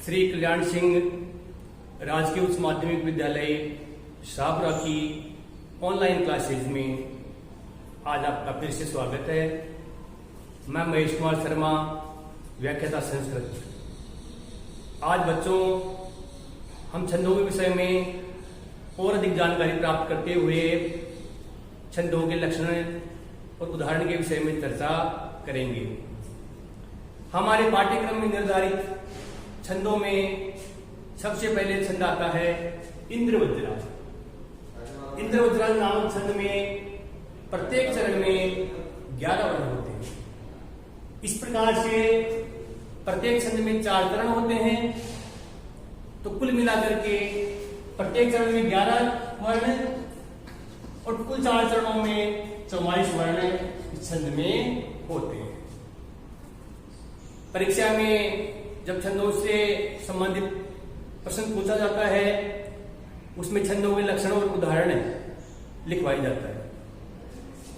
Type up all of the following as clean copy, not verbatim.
श्री कल्याण सिंह राजकीय उच्च माध्यमिक विद्यालय शाहपुरा की ऑनलाइन क्लासेज में आज आपका फिर से स्वागत है। मैं महेश कुमार शर्मा, व्याख्याता संस्कृत। आज बच्चों हम छंदों के विषय में और अधिक जानकारी प्राप्त करते हुए छंदों के लक्षण और उदाहरण के विषय में चर्चा करेंगे। हमारे पाठ्यक्रम में निर्धारित छंदों में सबसे पहले छंद आता है इंद्रवज्रा। इंद्रवज्रा नामक छंद में प्रत्येक चरण में 11 वर्ण होते हैं। इस प्रकार से प्रत्येक छंद में 4 चरण होते हैं, तो कुल मिलाकर के प्रत्येक चरण में 11 वर्ण और कुल 4 चरणों में 44 वर्ण इस छंद में होते हैं। परीक्षा में जब छंदों से संबंधित प्रश्न पूछा जाता है, उसमें छंदों के लक्षण और उदाहरण लिखवाया जाता है।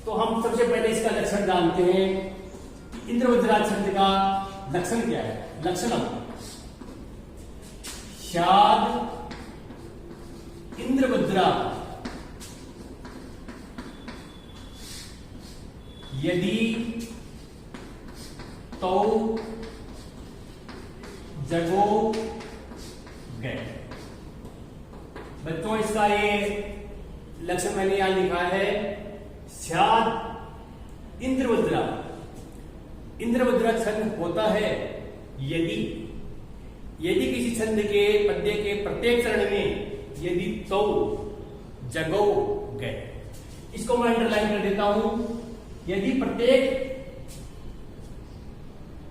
तो हम सबसे पहले इसका लक्षण जानते हैं कि इंद्रवज्रा छंद का लक्षण क्या है। लक्षणम शाद इंद्रवज्रा यदि तो जगो गए। बच्चों इसका ये लक्षण मैंने यहां लिखा है, स्याद इंद्रवज्रा। इंद्रवज्रा छंद होता है यदि किसी छंद के पद्य के प्रत्येक चरण में यदि तो जगो गए। इसको मैं अंडरलाइन कर देता हूं। यदि प्रत्येक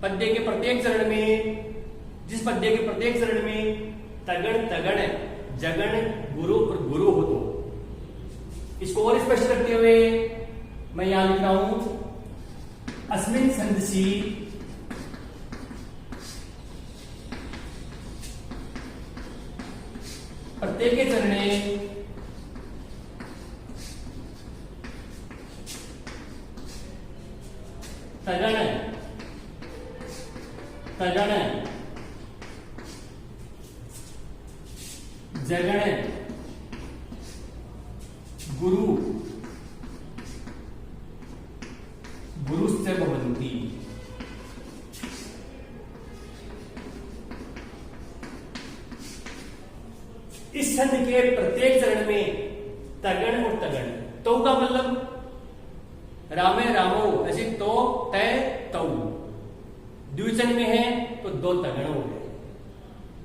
पद्य के प्रत्येक चरण में, जिस पद्य के प्रत्येक चरण में तगण तगण जगण गुरु और गुरु हो, तो इसको और स्पष्ट करते हुए मैं यहां लिख रहा हूं, अस्मिन् छंदसि प्रत्येक चरणे तगण तगण जगण गुरु गुरुश्च भवन्ति। इस छंद के प्रत्येक चरण में तगण और तगण, तो का मतलब रामे रामो, ऐसे तो तय तौ। द्विवचन में है तो 2 तगण हो गए,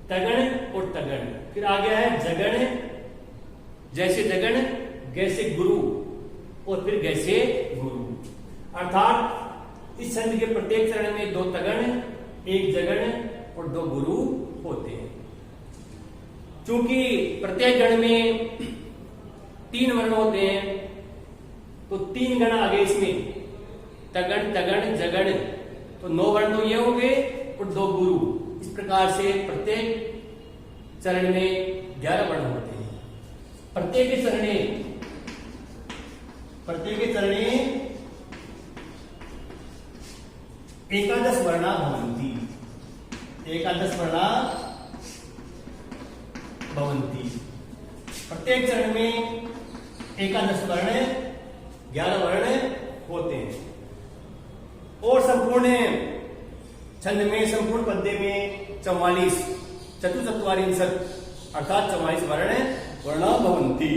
तगण और तगण। फिर आ गया है जगण, जैसे जगण जैसे गुरु और फिर जैसे गुरु। अर्थात इस छंद के प्रत्येक चरण में 2 तगण, 1 जगण और 2 गुरु होते हैं। चूंकि प्रत्येक गण में 3 वर्ण होते हैं, तो 3 गण आ गए इसमें, तगण तगण जगण, तो 9 वर्ण तो ये हो गए और 2 गुरु। इस प्रकार से प्रत्येक चरण में 11 वर्ण होते हैं। प्रत्येक चरणे एकादश वर्णा भवन्ति। एकादश वर्णा भवन्ति। प्रत्येक चरण में एकादश वर्ण 11 वर्ण होते हैं। और संपूर्ण छंद में, संपूर्ण पद्य में 44 चतुश्चत्वारिंशत् अर्थात 44 वर्ण वर्णा भवन्ति।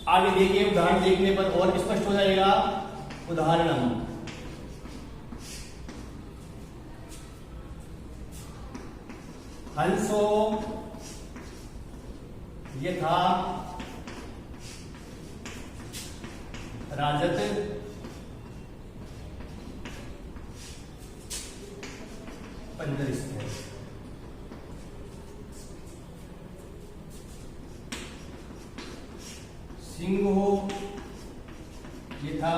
आगे देखिए, उदाहरण देखने पर और स्पष्ट हो जाएगा। उदाहरणम हंसो यथा राजत पंजरिष्ठ। सिंहो यथा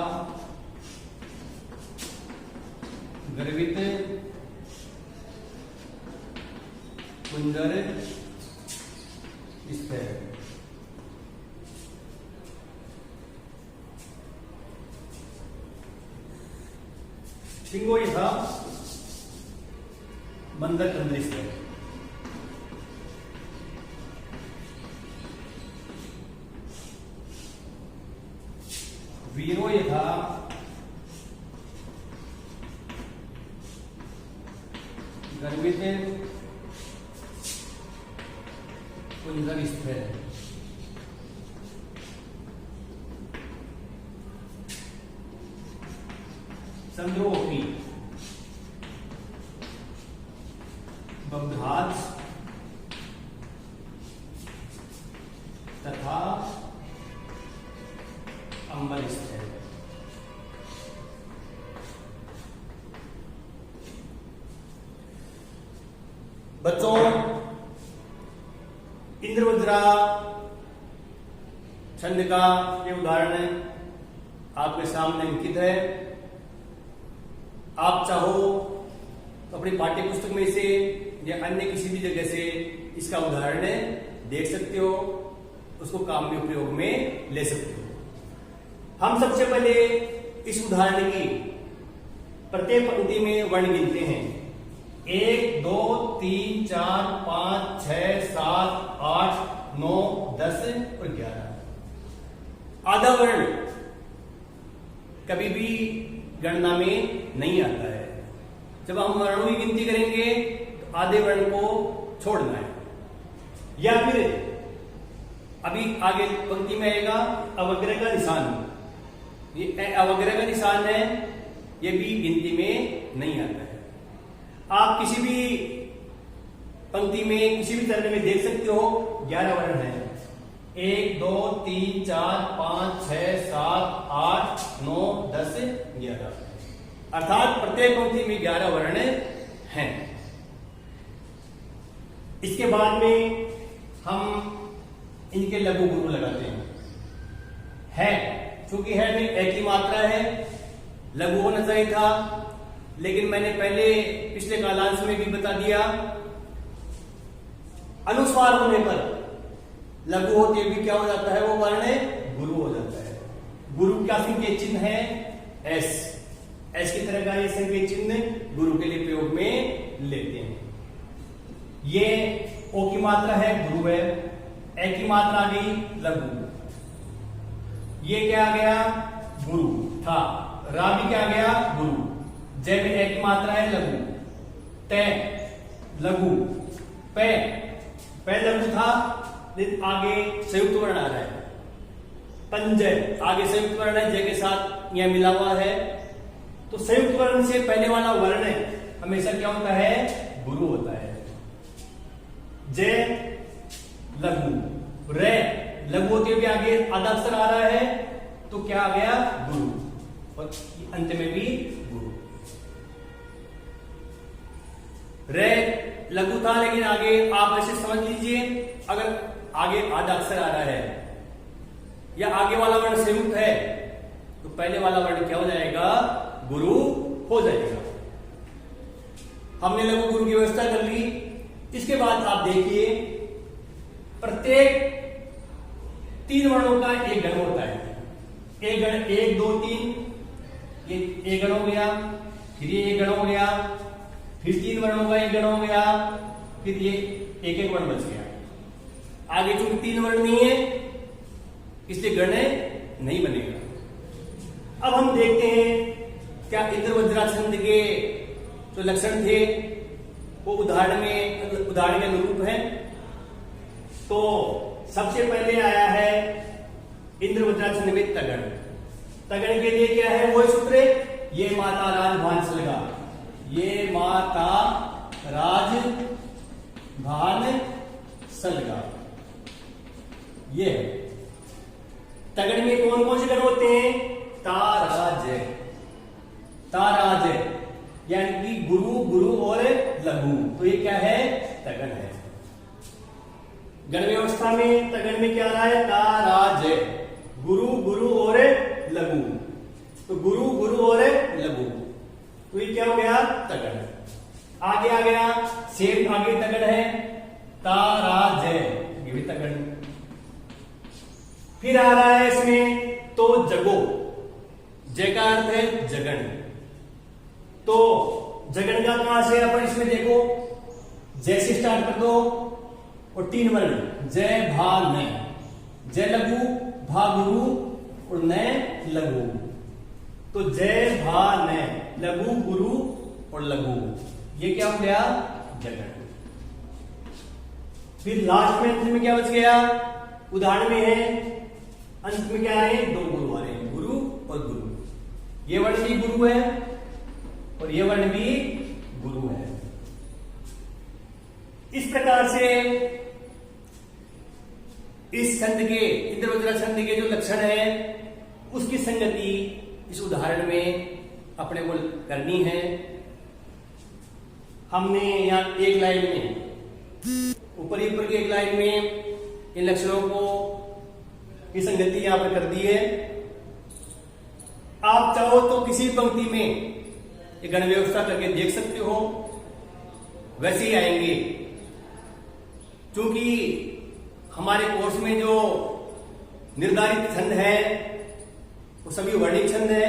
गर्वित कुंजर स्थिर। सिंहो यथा बंधक अंतरिक्ष है। वीरो यथा गर्भित कुंजर स्थिर चंद्रोपी बब्धाज तथा अंबल स्थिर। बच्चों, इंद्रवज्रा छंद का ये उदाहरण आपके सामने अंकित है। आप चाहो तो अपनी पाठ्य पुस्तक में से या अन्य किसी भी जगह से इसका उदाहरण देख सकते हो, उसको काम में उपयोग में ले सकते हो। हम सबसे पहले इस उदाहरण की प्रत्येक पंक्ति में वर्ण गिनते हैं। 1 2 3 4 5 6 7 8 9 10 और 11। आधा वर्ण कभी भी गणना में नहीं आता है। जब हम वर्णों की गिनती करेंगे तो आधे वर्ण को छोड़ना है, या फिर अभी आगे पंक्ति में आएगा अवग्रह का निशान। ये अवग्रह का निशान है, ये भी गिनती में नहीं आता है। आप किसी भी पंक्ति में किसी भी तरह में देख सकते हो 11 वर्ण है। 1 2 3 4 5 6 7 8 9 10 11, अर्थात प्रत्येक पंक्ति में 11 वर्ण हैं। इसके बाद में हम इनके लघु गुरु लगाते हैं। है, क्योंकि है में एक ही मात्रा है, लघु होना चाहिए था, लेकिन मैंने पहले पिछले कालांश में भी बता दिया, अनुस्वार होने पर लघु होते भी क्या हो जाता है, वो वर्ण गुरु हो जाता है। गुरु का संकेत चिन्ह है एस। एस की तरह का ये संकेत चिन्ह गुरु के लिए प्रयोग में लेते हैं। ये ओ की मात्रा है, गुरु है। ए की मात्रा आ गई, लघु। ये क्या आ गया, गुरु था। रा भी क्या आ गया, गुरु। जय में ए की मात्रा है, लघु। ते लघु। पे लघु था, आगे संयुक्त वर्ण आ रहा है। पंजय आगे संयुक्त वर्ण है, जय के साथ यह मिला हुआ है। तो संयुक्त वर्ण से पहले वाला वर्ण हमेशा क्या होता है, गुरु होता है। जय लघु। रे लघु होते हुए आगे आधा अक्षर आ रहा है, तो क्या आ गया, गुरु। और अंत में भी गुरु। रे लघु था, लेकिन आगे आप ऐसे समझ लीजिए, अगर आगे आधा अक्षर आ रहा है या आगे वाला वर्ण संयुक्त है, तो पहले वाला वर्ण क्या हो जाएगा, गुरु हो जाएगा। हमने लघु गुरु की व्यवस्था कर ली। इसके बाद आप देखिए, प्रत्येक 3 वर्णों का एक गण होता है। एक गण 1 2 3, ये एक गण हो गया, फिर ये एक गण हो गया, फिर 3 वर्णों का एक गण हो गया, फिर ये एक एक वर्ण बच गया। आगे चूंकि 3 वर्ण नहीं है, इसलिए गण नहीं बनेगा। अब हम देखते हैं क्या इंद्रवज्रा छंद के जो लक्षण थे वो उदाहरण के अनुरूप है। तो सबसे पहले आया है इंद्रवज्रा छंद में तगड़। तगड़ के लिए क्या है, वो सूत्र, ये माता राज भान सलगा। ये माता राज भान सलगा, ये है। तगड़ में कौन कौन से गण होते हैं, ताराज। ताराज यानी कि गुरु, गुरु और लघु, तो ये क्या है, तगड़ है। गण व्यवस्था में तगड़ में क्या रहा है, ताराज, गुरु, गुरु और लघु। तो गुरु, गुरु और लघु, तो ये क्या हो गया, तगड़। आगे आ गया सेम, आगे तगड़ है, ताराज, ये भी तगड़। फिर आ रहा है इसमें तो जगो। जय का अर्थ है जगन। तो जगन का कहां से अपन इसमें देखो, जय से स्टार्ट कर दो और 3 वर्ण जय भा न, जय लघु भा गुरु और न लघु, तो जय भा न लघु गुरु और लघु, ये क्या हो गया जगण। फिर लास्ट में अंत में क्या बच गया, उदाहरण में है अंत में क्या है, 2 गुरु आ रहे हैं, गुरु और गुरु, ये वर्ण भी गुरु है और ये वर्ण भी गुरु है। इस प्रकार से इस छंद के, इंद्र वज्रा छंद के जो लक्षण है उसकी संगति इस उदाहरण में अपने को करनी है। हमने यहां एक लाइन में, ऊपर के एक लाइन में इन लक्षणों को की संगति यहां पर कर दी है। आप चाहो तो किसी पंक्ति में ये गण व्यवस्था करके देख सकते हो, वैसे ही आएंगे, क्योंकि हमारे कोर्स में जो निर्धारित छंद है वो सभी वर्णिक छंद है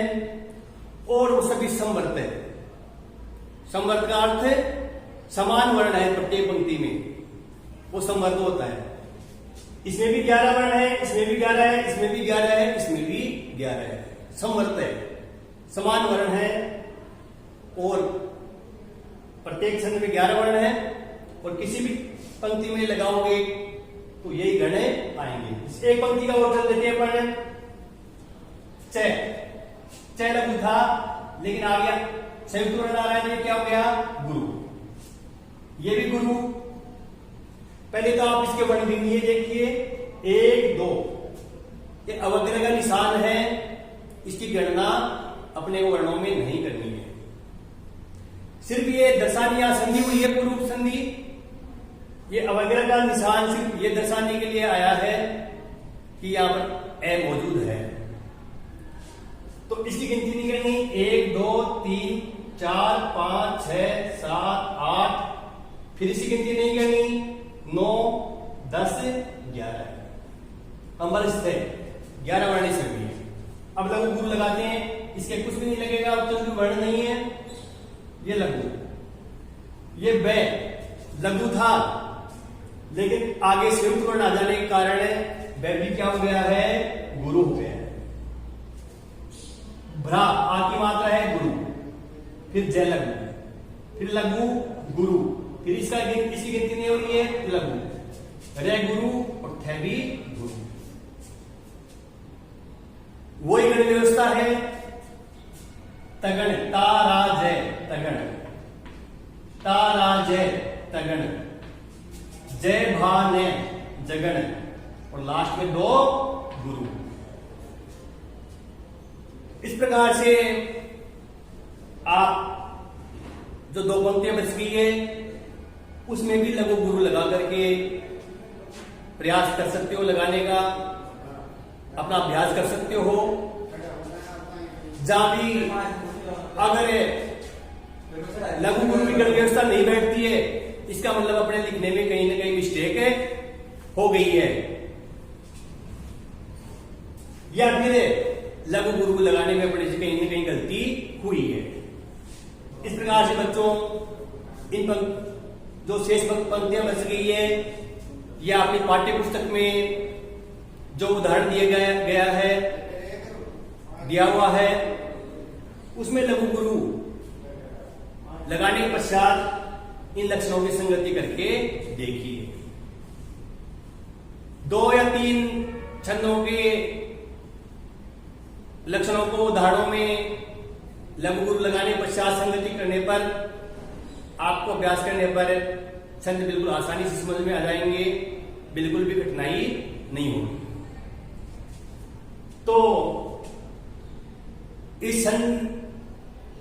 और वो सभी समवर्त है। समवर्त का अर्थ समान वर्ण है प्रत्येक पंक्ति में, वो समवर्त होता है। इसमें भी 11 वर्ण है, इसमें भी 11 है, इसमें भी 11 है, इसमें भी 11 है, समवर्त है, समान वर्ण है और प्रत्येक छंद में 11 वर्ण है और किसी भी पंक्ति में लगाओगे तो यही गण आएंगे। एक पंक्ति का उदाहरण देते हैं अपन, च लघु था लेकिन आ गया संयुक्त वर्ण आ रहा है, तो ये क्या हो गया गुरु, ये भी गुरु। पहले तो आप इसके वर्ण गिनिए, देखिए 1 2, ये अवग्रह का निशान है, इसकी गणना अपने वर्णों में नहीं करनी है। सिर्फ ये दर्शानी या संधि हुई है, पूर्व संधि, ये अवग्रह का निशान सिर्फ ये दर्शाने के लिए आया है कि यहां पर ए मौजूद है, तो इसकी गिनती नहीं करनी। 1 2 3 4 5 6 7 8, फिर इसकी गिनती नहीं करनी। 9 10 11 कंबल थे 11 वर्ण सभी है। अब लघु गुरु लगाते हैं, इसके कुछ भी नहीं लगेगा, अब तो वर्ण नहीं है, ये लघु, ये बै लघु था लेकिन आगे संयुक्त वर्ण आ जाने के कारण बै भी क्या हो गया है, गुरु हो गया है। भ्रा आ की मात्रा है गुरु, फिर जय लघु, फिर लघु गुरु, फिर इसकी गिनती नहीं हो रही है, लघु रे गुरु और थे भी गुरु। वही गण व्यवस्था है तगण, तारा जय तगण, तारा जय तगण, जय भाने जगण और लास्ट में 2 गुरु। इस प्रकार से आप जो 2 पंक्तियां बच गई है उसमें भी लघु गुरु लगा करके प्रयास कर सकते हो लगाने का, अपना अभ्यास कर सकते हो। जहां भी अगर लघु गुरु की गण व्यवस्था नहीं बैठती है, इसका मतलब अपने लिखने में कहीं ना कहीं मिस्टेक हो गई है, या फिर लघु गुरु को लगाने में अपने से कहीं ना कहीं गलती हुई है। इस प्रकार से बच्चों इन जो शेष पंक्तियां बच गई है या अपनी पाठ्य पुस्तक में जो उदाहरण दिया हुआ है उसमें लघु गुरु लगाने के पश्चात इन लक्षणों की संगति करके देखिए। 2 या 3 छंदों के लक्षणों को उदाहरणों में लघु गुरु लगाने के पश्चात संगति करने पर आपको अभ्यास करने पर छंद बिल्कुल आसानी से समझ में आ जाएंगे, बिल्कुल भी कठिनाई नहीं होगी। तो इस छंद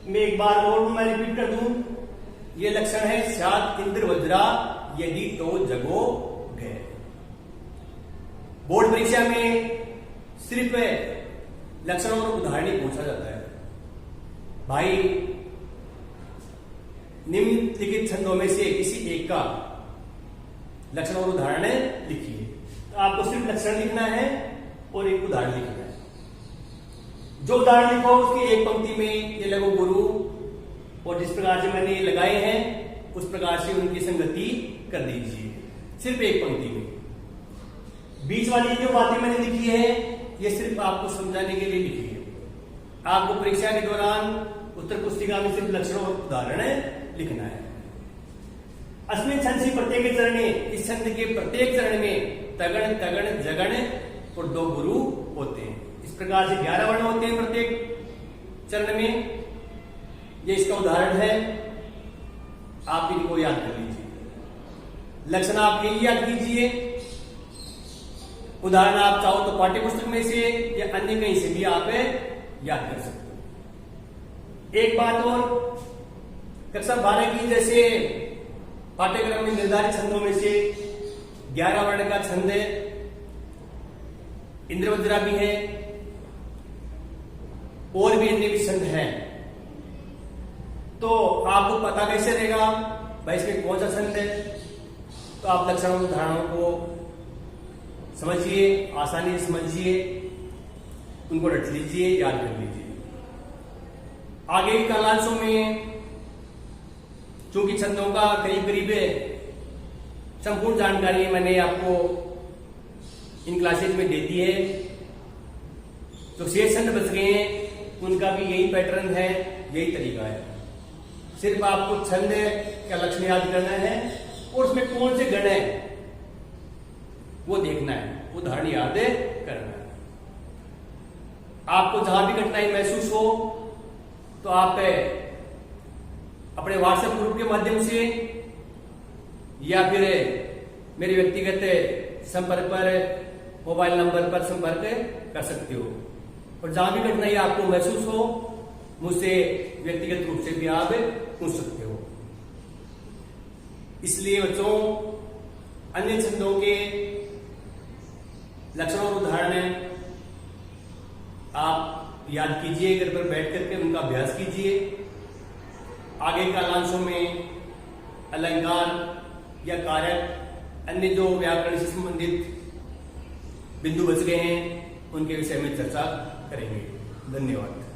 में एक बार और मैं रिपीट कर दूं, ये लक्षण है स्यात् इंद्र वज्रा यदि तो जगो गए। बोर्ड परीक्षा में सिर्फ लक्षणों और उदाहरण ही पूछा जाता है। भाई निम्नलिखित छंदों में से किसी एक का लक्षण और उदाहरण लिखिए। तो आपको सिर्फ लक्षण लिखना है और एक उदाहरण लिखना है। जो उदाहरण लिखो उसकी एक पंक्ति में ये लघु गुरु और जिस प्रकार से मैंने ये लगाए हैं उस प्रकार से उनकी संगति कर दीजिए, सिर्फ एक पंक्ति में। बीच वाली जो बातें मैंने लिखी है ये सिर्फ आपको समझाने के लिए लिखी है। आपको परीक्षा के दौरान उत्तर पुस्तिका में सिर्फ लक्षण और उदाहरण लिखना है। अस्मिन् छंदसि प्रत्येक चरणे, इस छंद के प्रत्येक चरण में तगण तगण जगण और 2 गुरु होते हैं। इस प्रकार से 11 वर्ण होते हैं प्रत्येक चरण में। ये इसका उदाहरण है, आप इनको याद कर लीजिए। लक्षण आप यही याद कीजिए, उदाहरण आप चाहो तो पाठ्य पुस्तक में से या अन्य कहीं से भी आप याद कर सकते हो। एक बात और, कक्षा 12 की जैसे पाठ्यक्रम में निर्धारित छंदों में से 11 वर्ण का छंद है, इंद्रवज्रा भी है और भी अन्य भी छंद है। तो आपको पता कैसे रहेगा भाई इसमें कौन सा छंद है? तो आप लक्षणों और उदाहरणों को समझिए, आसानी से समझिए, उनको रट लीजिए, याद कर लीजिए। आगे के कालांशों में चूंकि छंदों का करीब करीब संपूर्ण जानकारी मैंने आपको इन क्लासेज में दे दी है। जो शेष छंद बच गए हैं उनका भी यही पैटर्न है, यही तरीका है। सिर्फ आपको छंद का लक्षण याद करना है और उसमें कौन से गण है वो देखना है, उदाहरण याद करना है। आपको जहां भी कठिनाई महसूस हो तो आप अपने व्हाट्सएप ग्रुप के माध्यम से या फिर मेरे व्यक्तिगत संपर्क पर, मोबाइल नंबर पर संपर्क कर सकते हो। और जहां भी कठिनाई आपको महसूस हो मुझसे व्यक्तिगत रूप से भी आप पूछ सकते हो। इसलिए बच्चों, अन्य छंदों के लक्षण और उदाहरण आप याद कीजिए, घर पर बैठ करके उनका अभ्यास कीजिए। आगे कालांशों में अलंकार या कारक, अन्य जो व्याकरण से संबंधित बिंदु बच गए हैं उनके विषय में चर्चा करेंगे। धन्यवाद।